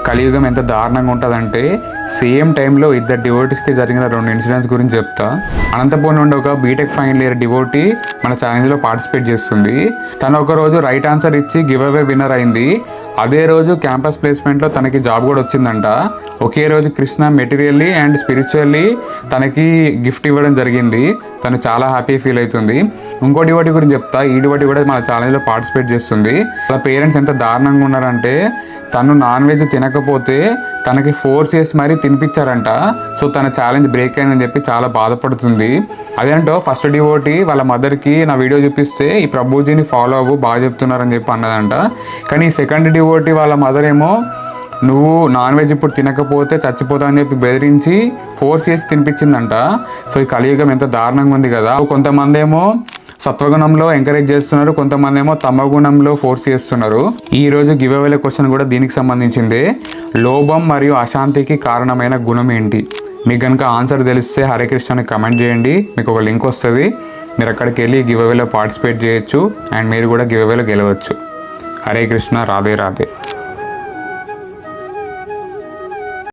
కలియుగం ఎంత దారుణంగా ఉంటుందంటే సేమ్ టైంలో ఇద్దరు డివోటీస్కి జరిగిన 2 ఇన్సిడెంట్స్ గురించి చెప్తా. అనంతపురం నుండి ఒక బీటెక్ ఫైనల్ ఇయర్ డివోటీ మన ఛాలెంజ్లో పార్టిసిపేట్ చేస్తుంది. తను ఒక రోజు రైట్ ఆన్సర్ ఇచ్చి గివ్ అవే విన్నర్ అయింది. అదే రోజు క్యాంపస్ ప్లేస్మెంట్లో తనకి జాబ్ కూడా వచ్చిందంట. ఒకే రోజు కృష్ణ మెటీరియల్లీ అండ్ స్పిరిచువల్లీ తనకి గిఫ్ట్ ఇవ్వడం జరిగింది. తను చాలా హ్యాపీ ఫీల్ అవుతుంది. ఇంకో డివోటీ గురించి చెప్తా. ఈ డివోటీ కూడా మన ఛాలెంజ్లో పార్టిసిపేట్ చేస్తుంది. వాళ్ళ పేరెంట్స్ ఎంత దారుణంగా ఉన్నారంటే తను నాన్ వెజ్ తినకపోతే తనకి ఫోర్స్ చేసి మరీ తినిపించారంట. సో తన ఛాలెంజ్ బ్రేక్ అయిందని చెప్పి చాలా బాధపడుతుంది. అదేంటో ఫస్ట్ డివోటీ వాళ్ళ మదర్కి నా వీడియో చూపిస్తే ఈ ప్రభుజీని ఫాలో అవ్వు బాగా చెప్తున్నారని చెప్పి అన్నదంట. కానీ ఈ సెకండ్ డివోటీ వాళ్ళ మదర్ ఏమో నువ్వు నాన్ వెజ్ ఇప్పుడు తినకపోతే చచ్చిపోతా అని చెప్పి బెదిరించి ఫోర్స్ చేసి తినిపించిందంట. సో ఈ కలియుగం ఎంత దారుణంగా ఉంది కదా. కొంతమంది ఏమో సత్వగుణంలో ఎంకరేజ్ చేస్తున్నారు, కొంతమంది ఏమో తమగుణంలో ఫోర్స్ చేస్తున్నారు. ఈరోజు గివ్ అవేల క్వశ్చన్ కూడా దీనికి సంబంధించిందే. లోభం మరియు అశాంతికి కారణమైన గుణం ఏంటి? మీకు కనుక ఆన్సర్ తెలిస్తే హరే కృష్ణని కమెంట్ చేయండి. మీకు ఒక లింక్ వస్తుంది. మీరు అక్కడికి వెళ్ళి గివ్ అవేలో పార్టిసిపేట్ చేయొచ్చు అండ్ మీరు కూడా గివ్ అవేలో గెలవచ్చు. హరే కృష్ణ. రాధే రాధే.